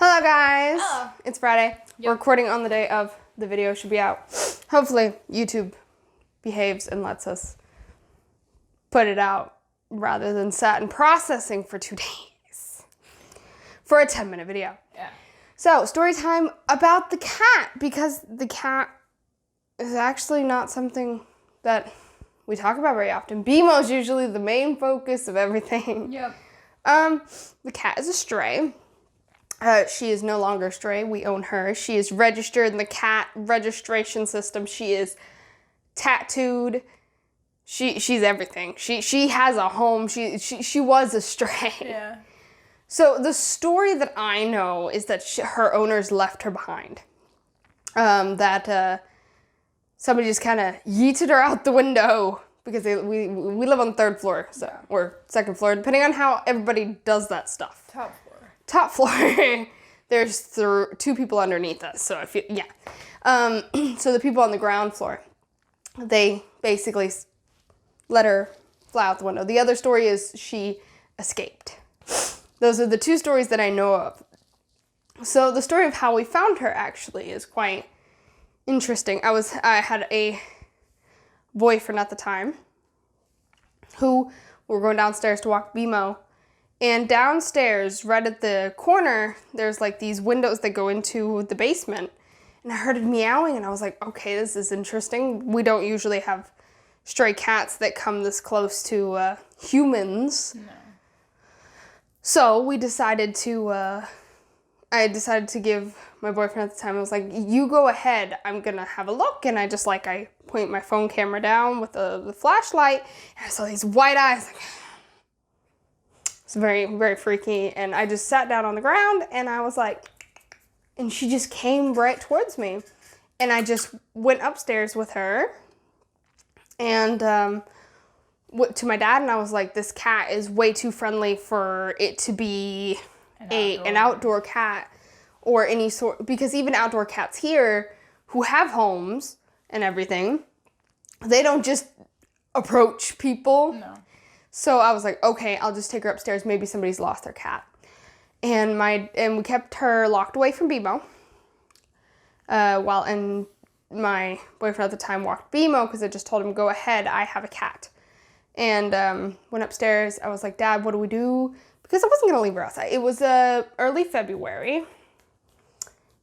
Hello guys! Hello. It's Friday. Yep. We're recording on the day of the video should be out. Hopefully YouTube behaves and lets us put it out rather than sat in processing for 2 days for a 10-minute video. Yeah. So, story time about the cat, because the cat is actually not something that we talk about very often. BMO's usually the main focus of everything. Yep. The cat is a stray. She is no longer a stray. We own her. She is registered in the cat registration system. She is tattooed. She's everything. She has a home. She was a stray. Yeah. So the story that I know is that her owners left her behind. Somebody just kind of yeeted her out the window because we live on the 3rd floor, so Yeah. or 2nd floor, depending on how everybody does that stuff. Top floor. There's 2 people underneath us, so if you, yeah. So the people on the ground floor, they basically let her fly out the window. The other story is she escaped. Those are the 2 stories that I know of. So the story of how we found her actually is quite interesting. I had a boyfriend at the time who were going downstairs to walk BMO. And downstairs, right at the corner, there's like these windows that go into the basement. And I heard it meowing and I was like, okay, this is interesting. We don't usually have stray cats that come this close to humans. No. So we decided I decided to give my boyfriend at the time, I was like, you go ahead, I'm gonna have a look. And I point my phone camera down with the flashlight and I saw these white eyes. It's very, very freaky. And I just sat down on the ground and I was like, and she just came right towards me. And I just went upstairs with her and went to my dad and I was like, this cat is way too friendly for it to be an outdoor cat or any sort, because even outdoor cats here who have homes and everything, they don't just approach people. No. So I was like, okay, I'll just take her upstairs. Maybe somebody's lost their cat. And we kept her locked away from BMO. And my boyfriend at the time walked BMO because I just told him, go ahead, I have a cat. And went upstairs. I was like, Dad, what do we do? Because I wasn't going to leave her outside. It was early February. It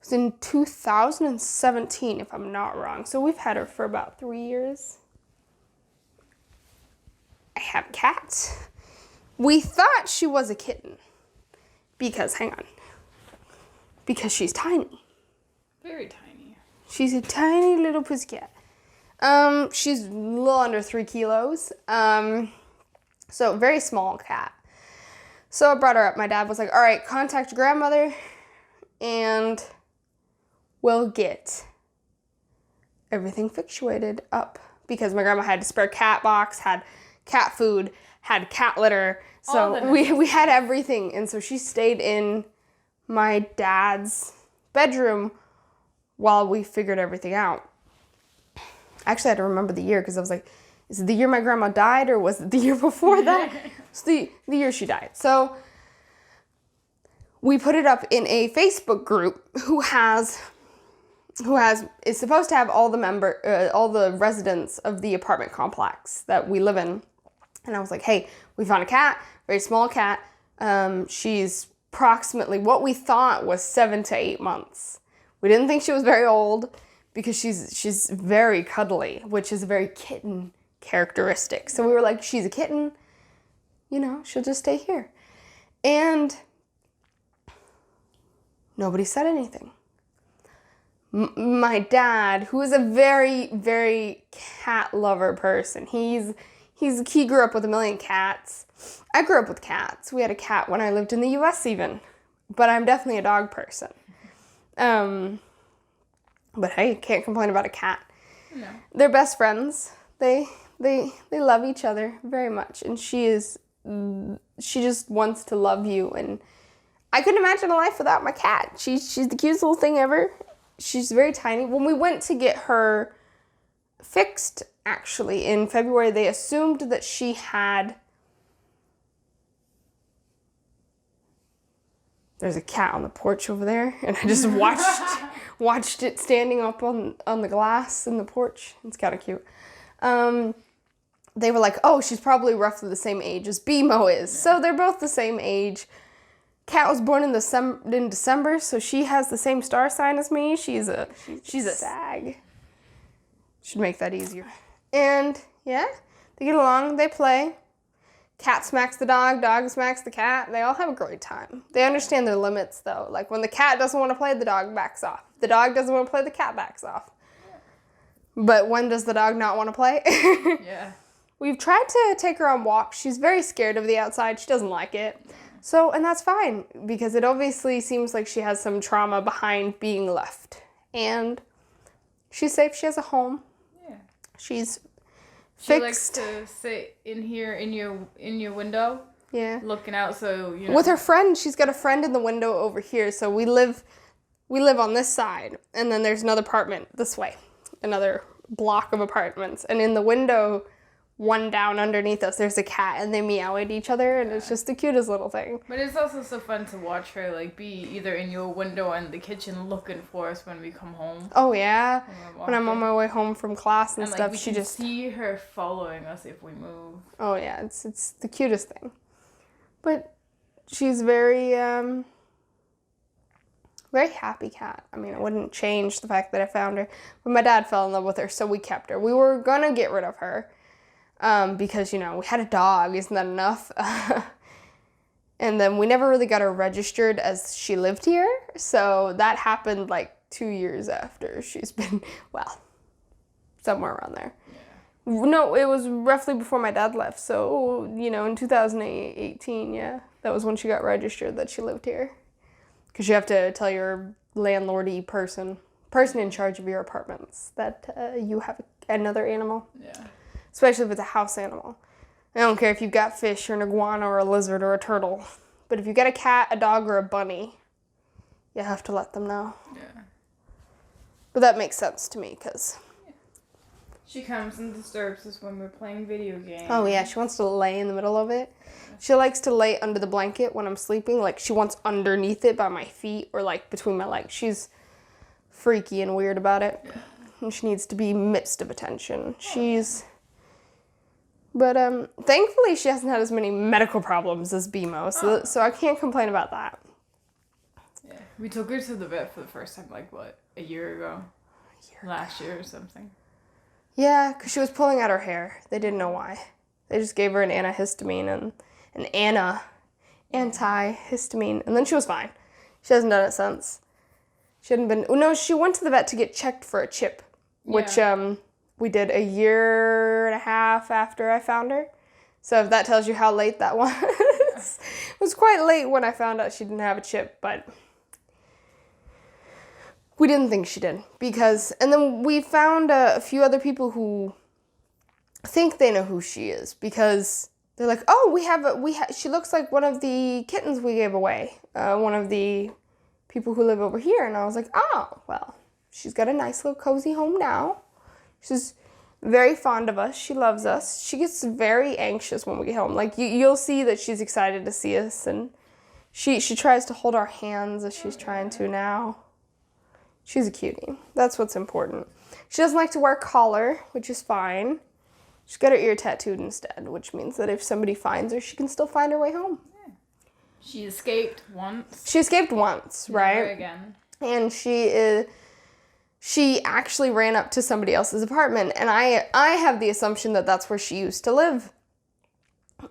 was in 2017, if I'm not wrong. So we've had her for about 3 years. I have a cat. We thought she was a kitten because she's tiny. Very tiny. She's a tiny little pussycat. She's a little under 3 kilos. So very small cat. So I brought her up. My dad was like, all right, contact your grandmother and we'll get everything fixated up because my grandma had a spare cat box, had cat food, had cat litter. So we had everything. And so she stayed in my dad's bedroom while we figured everything out. Actually, I had to remember the year because I was like, is it the year my grandma died or was it the year before that? It's the year she died. So we put it up in a Facebook group is supposed to have all the residents of the apartment complex that we live in. And I was like, hey, we found a cat, very small cat. She's approximately what we thought was 7 to 8 months. We didn't think she was very old because she's very cuddly, which is a very kitten characteristic. So we were like, she's a kitten, she'll just stay here. And nobody said anything. My dad, who is a very, very cat lover person, he grew up with 1 million cats. I grew up with cats. We had a cat when I lived in the US even. But I'm definitely a dog person. But hey, can't complain about a cat. No. They're best friends. They love each other very much. And she just wants to love you. And I couldn't imagine a life without my cat. She's the cutest little thing ever. She's very tiny. When we went to get her fixed, actually, in February, they assumed that she had there's a cat on the porch over there, and I just watched it standing up on the glass in the porch. It's kind of cute. They were like, oh, she's probably roughly the same age as BMO is. Yeah. So they're both the same age. Kat was born in December, so she has the same star sign as me. She's a Sag. Should make that easier. And yeah, they get along, they play. Cat smacks the dog smacks the cat. They all have a great time. They understand their limits though. Like when the cat doesn't want to play, the dog backs off. The dog doesn't want to play, the cat backs off. But when does the dog not want to play? Yeah. We've tried to take her on walks. She's very scared of the outside. She doesn't like it. So, and that's fine because it obviously seems like she has some trauma behind being left. And she's safe. She has a home. Yeah. She's fixed. She likes to sit in here in your window. Yeah. Looking out, so you know. With her friend, she's got a friend in the window over here. So we live on this side, and then there's another apartment this way, another block of apartments, and in the window, one down underneath us, there's a cat, and they meow at each other, and it's just the cutest little thing. But it's also so fun to watch her, like, be either in your window and the kitchen looking for us when we come home. Oh, yeah. When I'm on my way home from class and stuff, we she can just... see her following us if we move. Oh, yeah. It's the cutest thing. But she's very happy cat. I mean, it wouldn't change the fact that I found her. But my dad fell in love with her, so we kept her. We were going to get rid of her. Because, you know, we had a dog, isn't that enough? And then we never really got her registered as she lived here, so that happened like 2 years after she's been, well, somewhere around there. Yeah. No, it was roughly before my dad left, so, you know, in 2018, yeah, that was when she got registered that she lived here. Because you have to tell your landlordy person in charge of your apartments that you have another animal. Yeah. Especially if it's a house animal. I don't care if you've got fish or an iguana or a lizard or a turtle. But if you get a cat, a dog, or a bunny, you have to let them know. Yeah. But that makes sense to me, because... She comes and disturbs us when we're playing video games. Oh, yeah. She wants to lay in the middle of it. She likes to lay under the blanket when I'm sleeping. Like, she wants underneath it by my feet or, like, between my legs. She's freaky and weird about it. Yeah. And she needs to be midst of attention. She's... But thankfully, she hasn't had as many medical problems as BMO, so I can't complain about that. Yeah, we took her to the vet for the first time, like, what, a year ago? Last year or something. Yeah, because she was pulling out her hair. They didn't know why. They just gave her an antihistamine and an antihistamine, and then she was fine. She hasn't done it since. She hadn't been... No, she went to the vet to get checked for a chip, which... we did a year and a half after I found her. So if that tells you how late that was. It was quite late when I found out she didn't have a chip, but we didn't think she did. And then we found a few other people who think they know who she is, because they're like, oh, she looks like one of the kittens we gave away. One of the people who live over here. And I was like, oh, well, she's got a nice little cozy home now. She's very fond of us. She loves us. She gets very anxious when we get home. Like, you'll see that she's excited to see us, and she tries to hold our hands as she's trying to now. She's a cutie. That's what's important. She doesn't like to wear a collar, which is fine. She's got her ear tattooed instead, which means that if somebody finds her, she can still find her way home. Yeah. She escaped once. Right? Never again. And she actually ran up to somebody else's apartment, and I have the assumption that that's where she used to live.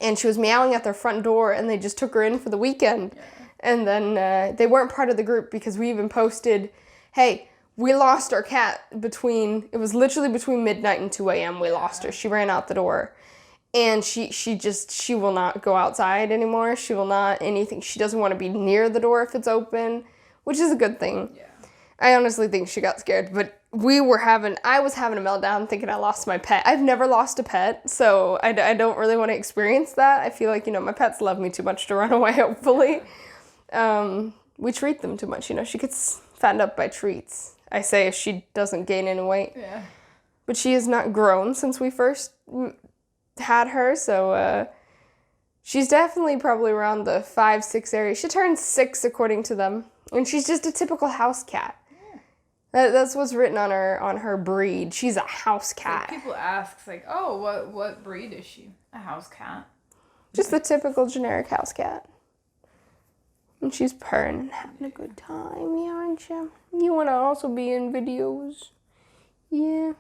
And she was meowing at their front door, and they just took her in for the weekend. Yeah. And then they weren't part of the group because we even posted, hey, we lost our cat it was literally between midnight and 2 a.m. we lost her. She ran out the door. And she will not go outside anymore. She will not anything. She doesn't want to be near the door if it's open, which is a good thing. Yeah. I honestly think she got scared, but I was having a meltdown thinking I lost my pet. I've never lost a pet, so I don't really want to experience that. I feel like, my pets love me too much to run away, hopefully. We treat them too much, she gets fattened up by treats. I say if she doesn't gain any weight. Yeah. But she has not grown since we first had her, so She's definitely probably around the 5, 6 area. She turned 6 according to them. And she's just a typical house cat. That's what's written on her breed. She's a house cat. Like people ask, like, oh, what breed is she? A house cat. Just the typical generic house cat. And she's purring and having a good time, yeah, aren't you? You want to also be in videos. Yeah.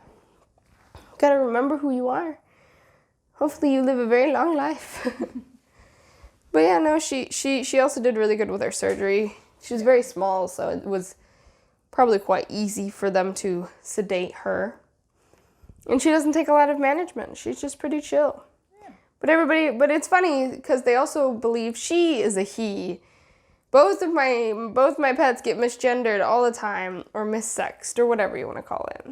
Gotta remember who you are. Hopefully you live a very long life. But yeah, no, she also did really good with her surgery. She was very small, so it was probably quite easy for them to sedate her. And she doesn't take a lot of management. She's just pretty chill. Yeah. But it's funny because they also believe she is a he. Both my pets get misgendered all the time, or missexed, or whatever you want to call it.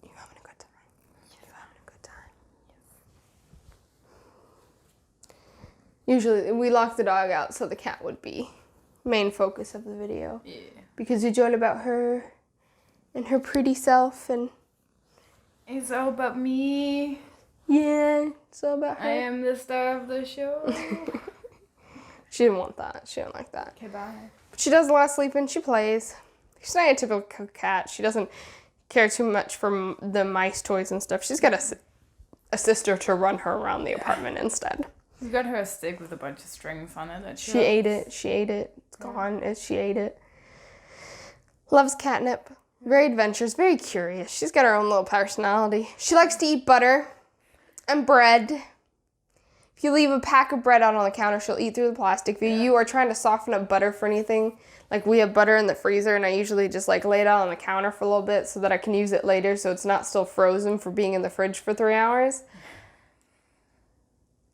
You having a good time? You're having a good time. Usually we lock the dog out so the cat would be main focus of the video. Yeah. Because it's all about her and her pretty self, and it's all about me. Yeah, it's all about her. I am the star of the show. She didn't want that. She didn't like that. Okay, bye. But she does a lot of sleeping. She plays. She's not a typical cat. She doesn't care too much for the mice toys and stuff. She's got a sister to run her around the apartment instead. You got her a stick with a bunch of strings on it. That she ate it. She ate it. It's gone. She ate it. Loves catnip. Very adventurous. Very curious. She's got her own little personality. She likes to eat butter and bread. If you leave a pack of bread out on the counter, she'll eat through the plastic. If you are trying to soften up butter for anything, like we have butter in the freezer, and I usually just like lay it out on the counter for a little bit so that I can use it later so it's not still frozen for being in the fridge for 3 hours.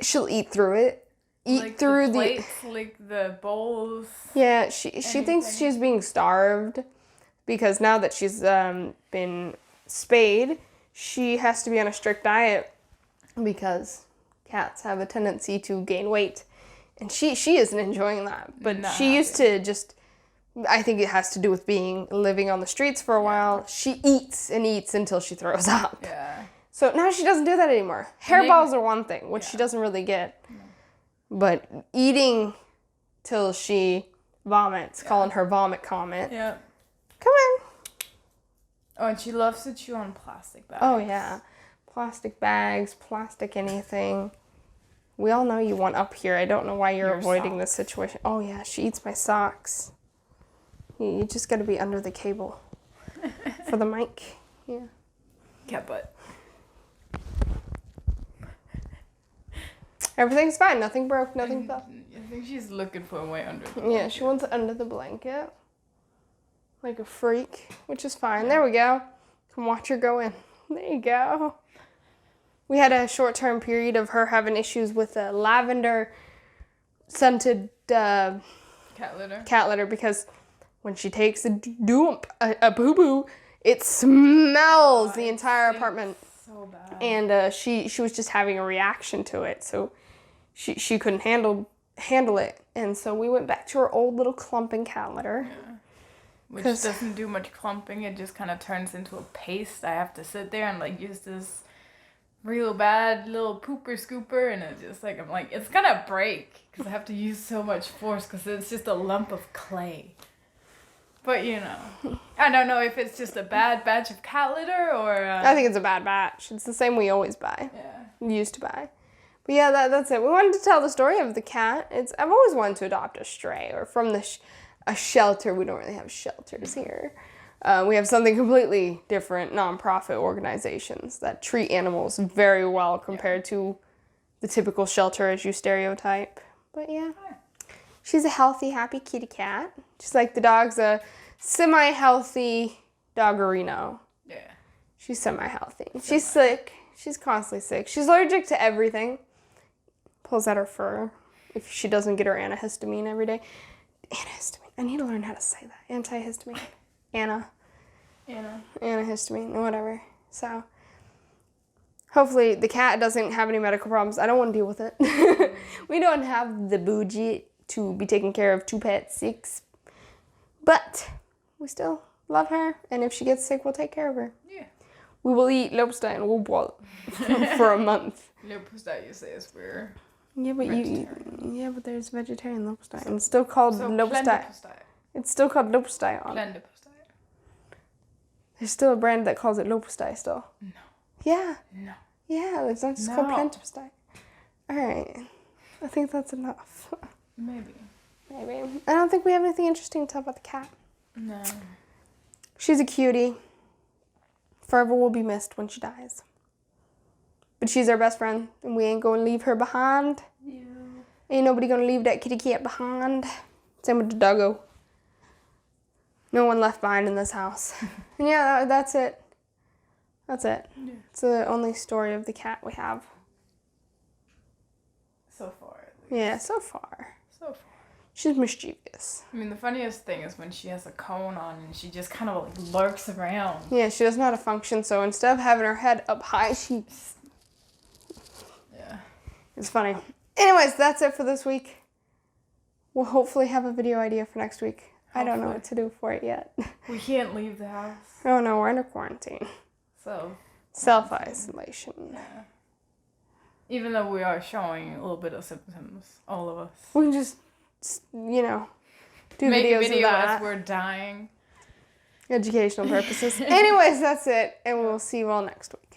She'll eat through it. Like through the plates, like the bowls. Yeah, she thinks she's being starved because now that she's been spayed, she has to be on a strict diet because cats have a tendency to gain weight, and she isn't enjoying that. But she used to just, I think it has to do with living on the streets for a while. She eats and eats until she throws up. Yeah. So now she doesn't do that anymore. Hairballs are one thing, which she doesn't really get. No. But eating till she vomits, calling her vomit comet. Yeah. Come on. Oh, and she loves to chew on plastic bags. Oh, yeah. Plastic bags, plastic anything. We all know you want up here. I don't know why you're avoiding this situation. Oh, yeah, she eats my socks. You just got to be under the cable for the mic. Yeah. Yeah, but everything's fine. Nothing broke. Nothing fell. I think she's looking for a way under the blanket. Yeah, she wants it under the blanket. Like a freak, which is fine. There we go. Come watch her go in. There you go. We had a short-term period of her having issues with a lavender-scented cat litter because when she takes a boo-boo, it smells the entire apartment. So bad. And she was just having a reaction to it, so she couldn't handle it. And so we went back to her old little clumping cat litter. Yeah. Which doesn't do much clumping. It just kind of turns into a paste. I have to sit there and like use this real bad little pooper scooper, and it's just like, I'm like, it's gonna break because I have to use so much force because it's just a lump of clay. But you know, I don't know if it's just a bad batch of cat litter or I think it's a bad batch. It's the same we always buy. Yeah. Used to buy. But yeah, that's it. We wanted to tell the story of the cat. I've always wanted to adopt a stray or from a shelter. We don't really have shelters here. We have something completely different, nonprofit organizations that treat animals very well compared to the typical shelter as you stereotype. But yeah, she's a healthy, happy kitty cat. Just like the dog's a semi-healthy doggerino. Yeah. She's semi-healthy. She's sick. She's constantly sick. She's allergic to everything. Pulls out her fur if she doesn't get her antihistamine every day. Antihistamine. I need to learn how to say that. Antihistamine. Antihistamine, whatever. So, hopefully the cat doesn't have any medical problems. I don't want to deal with it. We don't have the budget to be taking care of 2 pets, 6. But we still love her. And if she gets sick, we'll take care of her. Yeah. We will eat leverpostej and rugbrød for a month. Leverpostej, you say, is weird. Yeah, but Vegetarian. but there's vegetarian leverpostej. And it's still called leverpostej. Plantepostej. It's still called leverpostej on. Plantepostej. There's still a brand that calls it leverpostej still. No. Yeah. No. Yeah, it's not just called plantepostej. All right. I think that's enough. Maybe. I don't think we have anything interesting to talk about the cat. No. She's a cutie. Forever will be missed when she dies. But she's our best friend, and we ain't gonna leave her behind. Yeah. Ain't nobody gonna leave that kitty cat behind. Same with the doggo. No one left behind in this house. And yeah, that's it. That's it. Yeah. It's the only story of the cat we have. So far, at least. Yeah, so far. So far. She's mischievous. I mean, the funniest thing is when she has a cone on and she just kind of like lurks around. Yeah, she doesn't know how to function, so instead of having her head up high, she... Yeah. It's funny. Anyways, that's it for this week. We'll hopefully have a video idea for next week. I don't know what to do for it yet. We can't leave the house. Oh no, we're under quarantine. So. Self-isolation. Yeah. Even though we are showing a little bit of symptoms, all of us. We can just, you know, do Make videos a video of that. as we're dying. Educational purposes. Anyways, that's it, and we'll see you all next week.